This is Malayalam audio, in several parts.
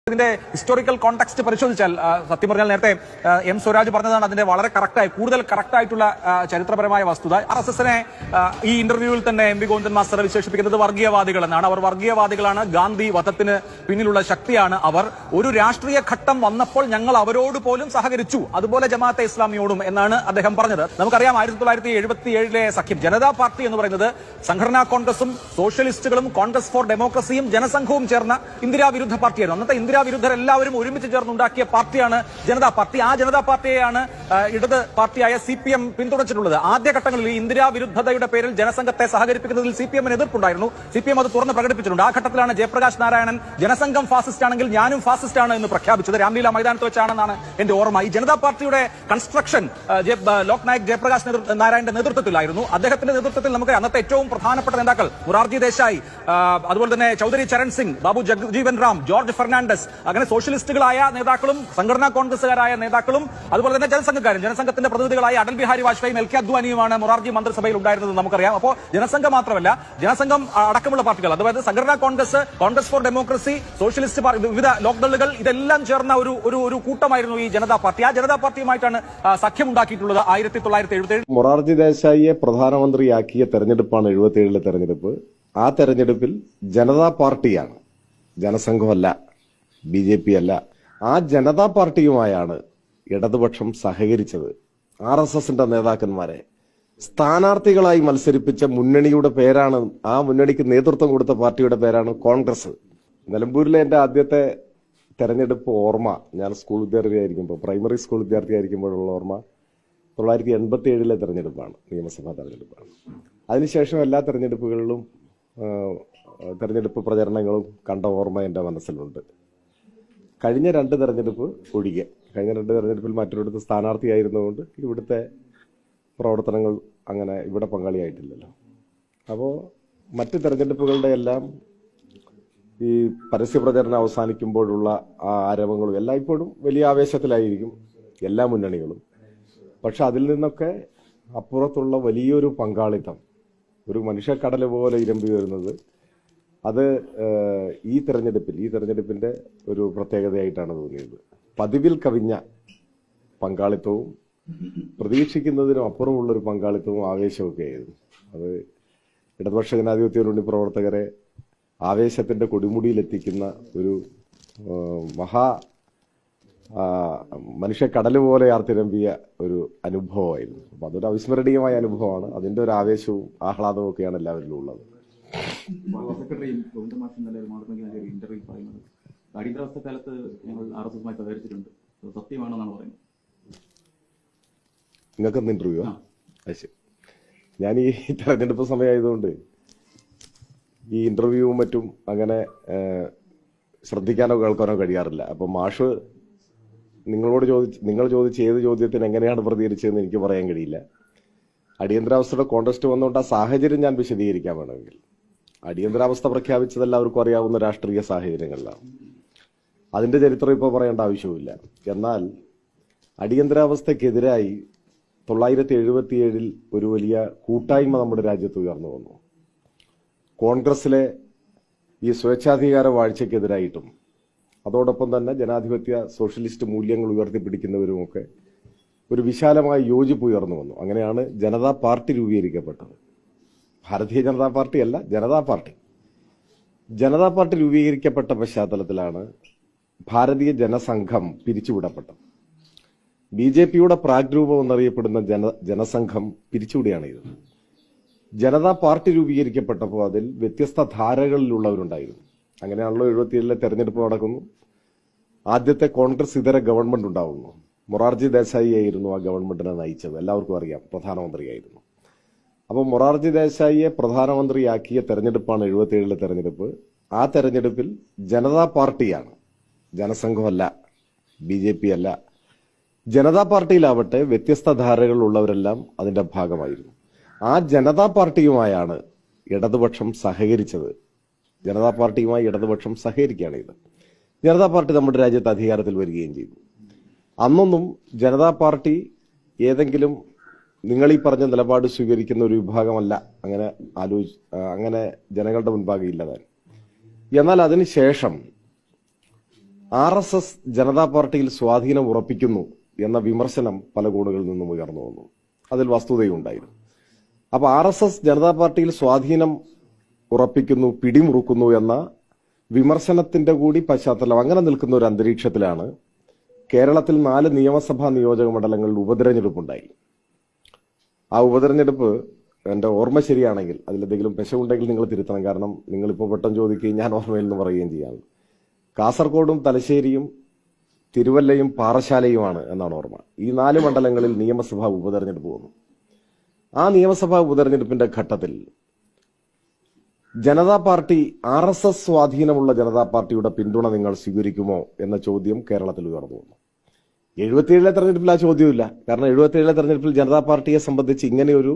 ഇതിന്റെ ഹിസ്റ്റോറിക്കൽ കോണ്ടെക്സ്റ്റ് പരിശോധിച്ചാൽ സത്യം പറഞ്ഞാൽ നേരത്തെ എം സ്വരാജ് പറഞ്ഞതാണ് അതിന്റെ വളരെ കറക്റ്റായി കൂടുതൽ കറക്റ്റായിട്ടുള്ള ചരിത്രപരമായ വസ്തുത. RSSനെ ഈ ഇന്റർവ്യൂവിൽ തന്നെ എം വി ഗോവിന്ദൻ മാസ്റ്റർ വിശേഷിപ്പിക്കുന്നത് വർഗീയവാദികൾ എന്നാണ്. അവർ വർഗീയവാദികളാണ്, ഗാന്ധി വധത്തിന് പിന്നിലുള്ള ശക്തിയാണ് അവർ. ഒരു രാഷ്ട്രീയ ഘട്ടം വന്നപ്പോൾ ഞങ്ങൾ അവരോട് പോലും സഹകരിച്ചു, അതുപോലെ ജമാഅത്തെ ഇസ്ലാമിയോടും എന്നാണ് അദ്ദേഹം പറഞ്ഞത്. നമുക്കറിയാം 1977 സഖ്യം ജനതാ പാർട്ടി എന്ന് പറയുന്നത് സംഘടനാ കോൺഗ്രസും സോഷ്യലിസ്റ്റുകളും കോൺഗ്രസ് ഫോർ ഡെമോക്രസിയും ജനസംഘവും ചേർന്ന ഇന്ദിരാ വിരുദ്ധ പാർട്ടിയായിരുന്നു. അന്നത്തെ ഇന്ദിരാ വിരുദ്ധരെല്ലാവരും ഒരുമിച്ച് ചേർന്നുണ്ടാക്കിയ പാർട്ടിയാണ് ജനതാ പാർട്ടി. ആ ജനതാ പാർട്ടിയെയാണ് ഇടത് പാർട്ടിയായ CPM പിന്തുണച്ചിട്ടുള്ളത്. ആദ്യഘട്ടങ്ങളിൽ ഇന്ദിരാ വിരുദ്ധതയുടെ പേരിൽ ജനസംഘത്തെ സഹകരിപ്പിക്കുന്നതിൽ CPM-ന് എതിർപ്പുണ്ടായിരുന്നു. CPM അത് തുറന്ന് പ്രകടിപ്പിച്ചിട്ടുണ്ട്. ആ ഘട്ടത്തിലാണ് ജയപ്രകാശ് നാരായണൻ ജനസംഘം ഫാസിസ്റ്റ് ആണെങ്കിൽ ഞാനും ഫാസിസ്റ്റ് ആണ് എന്ന് പ്രഖ്യാപിച്ചത്. രാംലീല മൈതാനത്ത് വെച്ചാണെന്നാണ് എന്റെ ഓർമ്മ. ഈ ജനതാ പാർട്ടിയുടെ കൺസ്ട്രക്ഷൻ ലോക്നായക് ജയപ്രകാശ് നാരായണന്റെ നേതൃത്വത്തിലായിരുന്നു. അദ്ദേഹത്തിന്റെ നേതൃത്വത്തിൽ നമുക്ക് അന്നത്തെ ഏറ്റവും പ്രധാനപ്പെട്ട നേതാക്കൾ മൊറാർജി ദേശായി, അതുപോലെ തന്നെ ചൌധരി ചരൺ സിംഗ്, ബാബു ജഗ്ജീവൻ റാം, ജോർജ് ഫെർണാണ്ടസ്, അങ്ങനെ സോഷ്യലിസ്റ്റുകളായ നേതാക്കളും സംഘടനാ കോൺഗ്രസുകാരായ നേതാക്കളും അതുപോലെ തന്നെ ജനസംഘക്കാരും ജനസംഘത്തിന്റെ പ്രതിനിധികളായ അടൽ ബിഹാരി വാജ്പേയിയും LK അദ്വാനിയുമാണ് മൊറാർജി മന്ത്രിസഭയിൽ ഉണ്ടായിരുന്നത് നമുക്കറിയാം. അപ്പോൾ ജനസംഘം മാത്രമല്ല, ജനസംഘം അടക്കമുള്ള പാർട്ടികൾ, അതായത് സംഘടനാ Congress, Congress for democracy, socialist വിവിധ ലോക്ദളുകൾ, ഇതെല്ലാം ചേർന്ന ഒരു കൂട്ടമായിരുന്നു ഈ ജനതാ പാർട്ടി. ആ ജനതാ പാർട്ടിയുമായിട്ടാണ് സഖ്യമുണ്ടാക്കിയിട്ടുള്ളത് 1977. മൊറാർജി ദേശായിയെ പ്രധാനമന്ത്രിയാക്കിയ തെരഞ്ഞെടുപ്പാണ് 77 തെരഞ്ഞെടുപ്പ്. ആ തെരഞ്ഞെടുപ്പിൽ ജനതാ പാർട്ടിയാണ്, ജനസംഘമല്ല, BJP അല്ല. ആ ജനതാ പാർട്ടിയുമായാണ് ഇടതുപക്ഷം സഹകരിച്ചത്. RSSന്റെ നേതാക്കന്മാരെ സ്ഥാനാർത്ഥികളായി മത്സരിപ്പിച്ച മുന്നണിയുടെ പേരാണ്, ആ മുന്നണിക്ക് നേതൃത്വം കൊടുത്ത പാർട്ടിയുടെ പേരാണ് കോൺഗ്രസ്. നിലമ്പൂരിലെ എന്റെ ആദ്യത്തെ തെരഞ്ഞെടുപ്പ് ഓർമ്മ, ഞാൻ സ്കൂൾ വിദ്യാർത്ഥിയായിരിക്കുമ്പോൾ, പ്രൈമറി സ്കൂൾ വിദ്യാർത്ഥിയായിരിക്കുമ്പോഴുള്ള ഓർമ്മ 1987 തെരഞ്ഞെടുപ്പാണ്, നിയമസഭാ തെരഞ്ഞെടുപ്പാണ്. അതിനുശേഷം എല്ലാ തെരഞ്ഞെടുപ്പുകളിലും തെരഞ്ഞെടുപ്പ് പ്രചരണങ്ങളും കണ്ട ഓർമ്മ എന്റെ മനസ്സിലുണ്ട്. കഴിഞ്ഞ 2 തെരഞ്ഞെടുപ്പ് ഒഴികെ, കഴിഞ്ഞ 2 തെരഞ്ഞെടുപ്പിൽ മറ്റൊരിടത്ത് സ്ഥാനാർത്ഥിയായിരുന്നുകൊണ്ട് ഇവിടുത്തെ പ്രവർത്തനങ്ങൾ അങ്ങനെ ഇവിടെ പങ്കാളിയായിട്ടില്ലല്ലോ. അപ്പോൾ മറ്റ് തെരഞ്ഞെടുപ്പുകളുടെ എല്ലാം ഈ പരസ്യ പ്രചരണം അവസാനിക്കുമ്പോഴുള്ള ആ ആരവങ്ങളും എല്ലാം ഇപ്പോഴും വലിയ ആവേശത്തിലായിരിക്കും എല്ലാ മുന്നണികളും. പക്ഷെ അതിൽ നിന്നൊക്കെ അപ്പുറത്തുള്ള വലിയൊരു പങ്കാളിത്തം, ഒരു മനുഷ്യക്കടൽ പോലെ ഇരമ്പി വരുന്നത്, അത് ഈ തെരഞ്ഞെടുപ്പിന്റെ ഒരു പ്രത്യേകതയായിട്ടാണ് തോന്നിയത്. പതിവിൽ കവിഞ്ഞ പങ്കാളിത്തവും പ്രതീക്ഷിക്കുന്നതിനും അപ്പുറമുള്ളൊരു പങ്കാളിത്തവും ആവേശമൊക്കെ ആയിരുന്നു. അത് ഇടതുപക്ഷ ജനാധിപത്യ മുന്നണി പ്രവർത്തകരെ ആവേശത്തിന്റെ കൊടുമുടിയിലെത്തിക്കുന്ന ഒരു മനുഷ്യക്കടൽ പോലെ ആർത്തിരമ്പിയ ഒരു അനുഭവമായിരുന്നു. അപ്പൊ അതൊരു അവിസ്മരണീയമായ അനുഭവമാണ്. അതിന്റെ ഒരു ആവേശവും ആഹ്ലാദവും ഒക്കെയാണ് എല്ലാവരിലും ഉള്ളത്. സെക്രട്ടറിയും ഗോവിന്ദൻ മാസ്റ്റർ മാതൃഭൂമിക്ക് ഇന്റർവ്യൂ പറയുന്നത് അടിയന്തരാവസ്ഥ കാലത്ത് ഞങ്ങൾ RSSമായി സഹകരിച്ചിട്ടുണ്ട്, സത്യമാണെന്നാണ് പറയുന്നത്. നിങ്ങൾക്കെന്ത് ഇന്റർവ്യൂ? ഞാൻ ഈ തെരഞ്ഞെടുപ്പ് സമയമായതുകൊണ്ട് ഈ ഇന്റർവ്യൂവും മറ്റും അങ്ങനെ ശ്രദ്ധിക്കാനോ കേൾക്കാനോ കഴിയാറില്ല. അപ്പൊ മാഷ് നിങ്ങൾ ചോദിച്ച ഏത് ചോദ്യത്തിന് എങ്ങനെയാണ് പ്രതികരിച്ചതെന്ന് എനിക്ക് പറയാൻ കഴിയില്ല. അടിയന്തരാവസ്ഥയുടെ കോണ്ടസ്റ്റ് വന്നുകൊണ്ട് ആ സാഹചര്യം ഞാൻ വിശദീകരിക്കാൻ വേണമെങ്കിൽ, അടിയന്തരാവസ്ഥ പ്രഖ്യാപിച്ചത് എല്ലാവർക്കും അറിയാവുന്ന രാഷ്ട്രീയ സാഹചര്യങ്ങളിലാണ്. അതിന്റെ ചരിത്രം ഇപ്പോൾ പറയേണ്ട ആവശ്യവുമില്ല. എന്നാൽ അടിയന്തരാവസ്ഥക്കെതിരായി 1977 ഒരു വലിയ കൂട്ടായ്മ നമ്മുടെ രാജ്യത്ത് ഉയർന്നു വന്നു. കോൺഗ്രസിലെ ഈ സ്വേച്ഛാധികാര വാഴ്ചയ്ക്കെതിരായിട്ടും അതോടൊപ്പം തന്നെ ജനാധിപത്യ സോഷ്യലിസ്റ്റ് മൂല്യങ്ങൾ ഉയർത്തിപ്പിടിക്കുന്നവരുമൊക്കെ ഒരു വിശാലമായ യോജിപ്പ് ഉയർന്നു വന്നു. അങ്ങനെയാണ് ജനതാ പാർട്ടി രൂപീകരിക്കപ്പെട്ടത്. ഭാരതീയ ജനതാ പാർട്ടി അല്ല, ജനതാ പാർട്ടി. ജനതാ പാർട്ടി രൂപീകരിക്കപ്പെട്ട പശ്ചാത്തലത്തിലാണ് ഭാരതീയ ജനസംഘം പിരിച്ചുവിടപ്പെട്ടത്. BJPയുടെ പ്രാഗ് രൂപം എന്നറിയപ്പെടുന്ന ജനസംഘം പിരിച്ചുവിടുകയാണ് ഇത്. ജനതാ പാർട്ടി രൂപീകരിക്കപ്പെട്ടപ്പോൾ അതിൽ വ്യത്യസ്ത ധാരകളിലുള്ളവരുണ്ടായിരുന്നു. അങ്ങനെയാണല്ലോ 77 തെരഞ്ഞെടുപ്പ് നടക്കുന്നു. ആദ്യത്തെ കോൺഗ്രസ് ഇതര ഗവൺമെന്റ് ഉണ്ടാവുന്നു. മൊറാർജി ദേശായി ആയിരുന്നു ആ ഗവൺമെന്റിനെ നയിച്ചത്, എല്ലാവർക്കും അറിയാം, പ്രധാനമന്ത്രിയായിരുന്നു. അപ്പോൾ മൊറാർജി ദേശായിയെ പ്രധാനമന്ത്രിയാക്കിയ തെരഞ്ഞെടുപ്പാണ് 77 തെരഞ്ഞെടുപ്പ്. ആ തെരഞ്ഞെടുപ്പിൽ ജനതാ പാർട്ടിയാണ്, ജനസംഘമല്ല, BJP അല്ല. ജനതാ പാർട്ടിയിലാവട്ടെ വ്യത്യസ്ത ധാരകളുള്ളവരെല്ലാം അതിന്റെ ഭാഗമായിരുന്നു. ആ ജനതാ പാർട്ടിയുമായാണ് ഇടതുപക്ഷം സഹകരിച്ചത്. ജനതാ പാർട്ടിയുമായി ഇടതുപക്ഷം സഹകരിക്കുകയാണ് ഇത്. ജനതാ പാർട്ടി നമ്മുടെ രാജ്യത്ത് അധികാരത്തിൽ വരികയും ചെയ്തു. അന്നൊന്നും ജനതാ പാർട്ടി ഏതെങ്കിലും നിങ്ങൾ ഈ പറഞ്ഞ നിലപാട് സ്വീകരിക്കുന്ന ഒരു വിഭാഗമല്ല, അങ്ങനെ ജനങ്ങളുടെ മുൻപാകെ ഇല്ലതാൻ. എന്നാൽ അതിനുശേഷം RSS ജനതാ പാർട്ടിയിൽ സ്വാധീനം ഉറപ്പിക്കുന്നു എന്ന വിമർശനം പല കോണുകളിൽ നിന്നും ഉയർന്നു വന്നു. അതിൽ വസ്തുതയുണ്ടായിരുന്നു. അപ്പൊ RSS ജനതാ പാർട്ടിയിൽ സ്വാധീനം ഉറപ്പിക്കുന്നു, പിടിമുറുക്കുന്നു എന്ന വിമർശനത്തിന്റെ കൂടി പശ്ചാത്തലം അങ്ങനെ നിൽക്കുന്ന ഒരു അന്തരീക്ഷത്തിലാണ് കേരളത്തിൽ 4 നിയമസഭാ നിയോജക മണ്ഡലങ്ങളിൽ ഉപതെരഞ്ഞെടുപ്പുണ്ടായി. ആ ഉപതെരഞ്ഞെടുപ്പ് എന്റെ ഓർമ്മ ശരിയാണെങ്കിൽ അതിലെന്തെങ്കിലും പെശകുണ്ടെങ്കിൽ നിങ്ങൾ തിരുത്തണം. കാരണം നിങ്ങളിപ്പോൾ പെട്ടെന്ന് ചോദിക്കുകയും ഞാൻ ഓർമ്മയിൽ നിന്ന് പറയുകയും ചെയ്യാണ്. കാസർഗോഡും തലശ്ശേരിയും തിരുവല്ലയും പാറശാലയുമാണ് എന്നാണ് ഓർമ്മ. ഈ 4 മണ്ഡലങ്ങളിൽ നിയമസഭാ ഉപതെരഞ്ഞെടുപ്പ് വന്നു. ആ നിയമസഭാ ഉപതെരഞ്ഞെടുപ്പിന്റെ ഘട്ടത്തിൽ ജനതാ പാർട്ടി, RSS സ്വാധീനമുള്ള ജനതാ പാർട്ടിയുടെ പിന്തുണ നിങ്ങൾ സ്വീകരിക്കുമോ എന്ന ചോദ്യം കേരളത്തിൽ ഉയർന്നു വന്നു. 77 തെരഞ്ഞെടുപ്പിൽ ആ ചോദ്യമില്ല. കാരണം 77 തെരഞ്ഞെടുപ്പിൽ ജനതാ പാർട്ടിയെ സംബന്ധിച്ച് ഇങ്ങനെയൊരു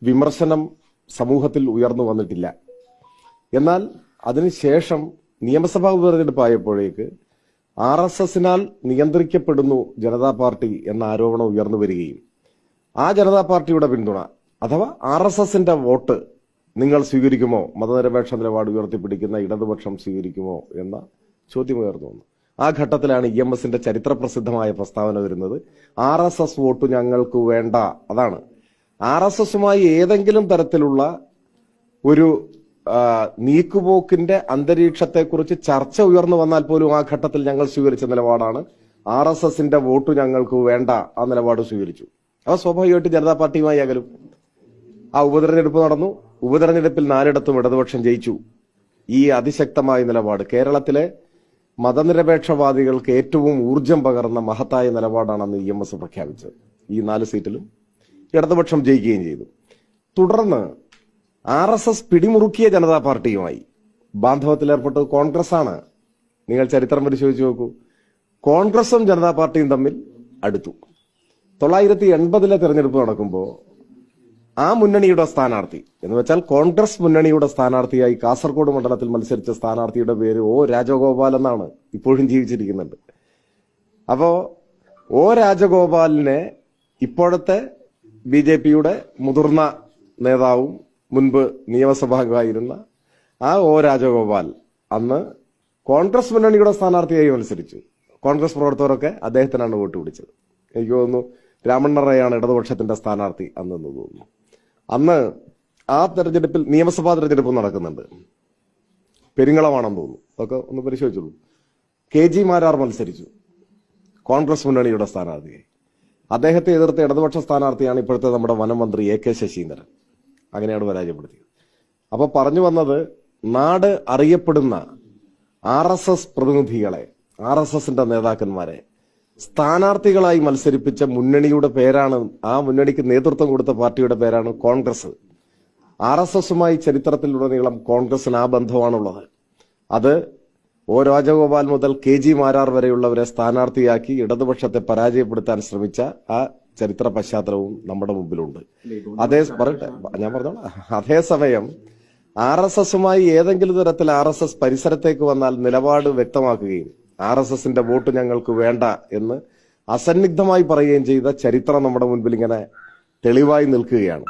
വിമർശനം സമൂഹത്തിൽ ഉയർന്നു വന്നിട്ടില്ല. എന്നാൽ അതിനുശേഷം നിയമസഭാ ഉപതെരഞ്ഞെടുപ്പായപ്പോഴേക്ക് RSSനാൽ നിയന്ത്രിക്കപ്പെടുന്നു ജനതാ പാർട്ടി എന്ന ആരോപണം ഉയർന്നു വരികയും ആ ജനതാ പാർട്ടിയുടെ പിന്തുണ അഥവാ RSSന്റെ വോട്ട് നിങ്ങൾ സ്വീകരിക്കുമോ, മതനിരപേക്ഷ നിലപാട് ഉയർത്തിപ്പിടിക്കുന്ന ഇടതുപക്ഷം സ്വീകരിക്കുമോ എന്ന ചോദ്യം ഉയർന്നു വന്നു. ആ ഘട്ടത്തിലാണ് EMSന്റെ ചരിത്രപ്രസിദ്ധമായ പ്രസ്താവന വരുന്നത്, RSS വോട്ട് ഞങ്ങൾക്ക് വേണ്ട. അതാണ് RSSുമായി ഏതെങ്കിലും തരത്തിലുള്ള ഒരു നീക്കുപോക്കിന്റെ അന്തരീക്ഷത്തെക്കുറിച്ച് ചർച്ച ഉയർന്നു വന്നാൽ പോലും ആ ഘട്ടത്തിൽ ഞങ്ങൾ സ്വീകരിച്ച നിലപാടാണ് RSSന്റെ വോട്ട് ഞങ്ങൾക്ക് വേണ്ട. ആ നിലപാട് സ്വീകരിച്ചു. അവ സ്വാഭാവികമായിട്ട് ജനതാ പാർട്ടിയുമായി അകലും. ആ ഉപതെരഞ്ഞെടുപ്പ് നടന്നു. ഉപതെരഞ്ഞെടുപ്പിൽ 4 ഇടതുപക്ഷം ജയിച്ചു. ഈ അതിശക്തമായ നിലപാട് കേരളത്തിലെ മതനിരപേക്ഷവാദികൾക്ക് ഏറ്റവും ഊർജം പകർന്ന മഹത്തായ നിലപാടാണെന്ന് EMS പ്രഖ്യാപിച്ചത്. ഈ 4 സീറ്റിലും ഇടതുപക്ഷം ജയിക്കുകയും ചെയ്തു. തുടർന്ന് RSS പിടിമുറുക്കിയ ജനതാ പാർട്ടിയുമായി ബാന്ധവത്തിലേർപ്പെട്ടത് കോൺഗ്രസ് ആണ്. നിങ്ങൾ ചരിത്രം പരിശോധിച്ച് നോക്കൂ. കോൺഗ്രസും ജനതാ പാർട്ടിയും തമ്മിൽ അടുത്തു. 1980 തെരഞ്ഞെടുപ്പ് നടക്കുമ്പോൾ ആ മുന്നണിയുടെ സ്ഥാനാർത്ഥി എന്ന് വെച്ചാൽ കോൺഗ്രസ് മുന്നണിയുടെ സ്ഥാനാർത്ഥിയായി കാസർഗോഡ് മണ്ഡലത്തിൽ മത്സരിച്ച സ്ഥാനാർത്ഥിയുടെ പേര് O രാജഗോപാൽ എന്നാണ്. ഇപ്പോഴും ജീവിച്ചിരിക്കുന്നുണ്ട്. അപ്പോ O രാജഗോപാലിനെ ഇപ്പോഴത്തെ BJPയുടെ മുതിർന്ന നേതാവും മുൻപ് നിയമസഭാംഗമായിരുന്ന ആ O രാജഗോപാൽ അന്ന് കോൺഗ്രസ് മുന്നണിയുടെ സ്ഥാനാർത്ഥിയായി മത്സരിച്ചു. കോൺഗ്രസ് പ്രവർത്തകരൊക്കെ അദ്ദേഹത്തിനാണ് വോട്ട് പിടിച്ചത്. എനിക്ക് തോന്നുന്നു രാമണ്ണ റേയാണ് ഇടതുപക്ഷത്തിന്റെ സ്ഥാനാർത്ഥി അന്നെന്ന് തോന്നുന്നു. അന്ന് ആ തെരഞ്ഞെടുപ്പിൽ നിയമസഭാ തെരഞ്ഞെടുപ്പ് നടക്കുന്നുണ്ട്. പെരിങ്ങളമാണെന്ന് തോന്നുന്നു. അതൊക്കെ ഒന്ന് പരിശോധിച്ചോളൂ. KG മാരാർ മത്സരിച്ചു കോൺഗ്രസ് മുന്നണിയുടെ സ്ഥാനാർത്ഥിയായി. അദ്ദേഹത്തെ എതിർത്ത ഇടതുപക്ഷ സ്ഥാനാർത്ഥിയാണ് ഇപ്പോഴത്തെ നമ്മുടെ വനം മന്ത്രി AK ശശീന്ദ്രൻ. അങ്ങനെയാണ് പരാജയപ്പെടുത്തിയത്. അപ്പൊ പറഞ്ഞു വന്നത്, നാട് അറിയപ്പെടുന്ന RSS പ്രതിനിധികളെ, RSSന്റെ നേതാക്കന്മാരെ സ്ഥാനാർത്ഥികളായി മത്സരിപ്പിച്ച മുന്നണിയുടെ പേരാണ്, ആ മുന്നണിക്ക് നേതൃത്വം കൊടുത്ത പാർട്ടിയുടെ പേരാണ് കോൺഗ്രസ്. RSSുമായി ചരിത്രത്തിലുടനീളം കോൺഗ്രസിന് ആ ബന്ധമാണുള്ളത്. അത് O രാജഗോപാൽ മുതൽ KG മാരാർ വരെയുള്ളവരെ സ്ഥാനാർത്ഥിയാക്കി ഇടതുപക്ഷത്തെ പരാജയപ്പെടുത്താൻ ശ്രമിച്ച ആ ചരിത്ര പശ്ചാത്തലവും നമ്മുടെ മുമ്പിലുണ്ട്. ഞാൻ പറഞ്ഞോളാം. അതേസമയം RSSുമായി ഏതെങ്കിലും തരത്തിൽ RSS പരിസരത്തേക്ക് വന്നാൽ നിലപാട് വ്യക്തമാക്കുകയും RSSന്റെ വോട്ട് ഞങ്ങൾക്ക് വേണ്ട എന്ന് അസന്നിഗ്ധമായി പറയുകയും ചെയ്ത ചരിത്രം നമ്മുടെ മുൻപിൽ ഇങ്ങനെ തെളിവായി നിൽക്കുകയാണ്.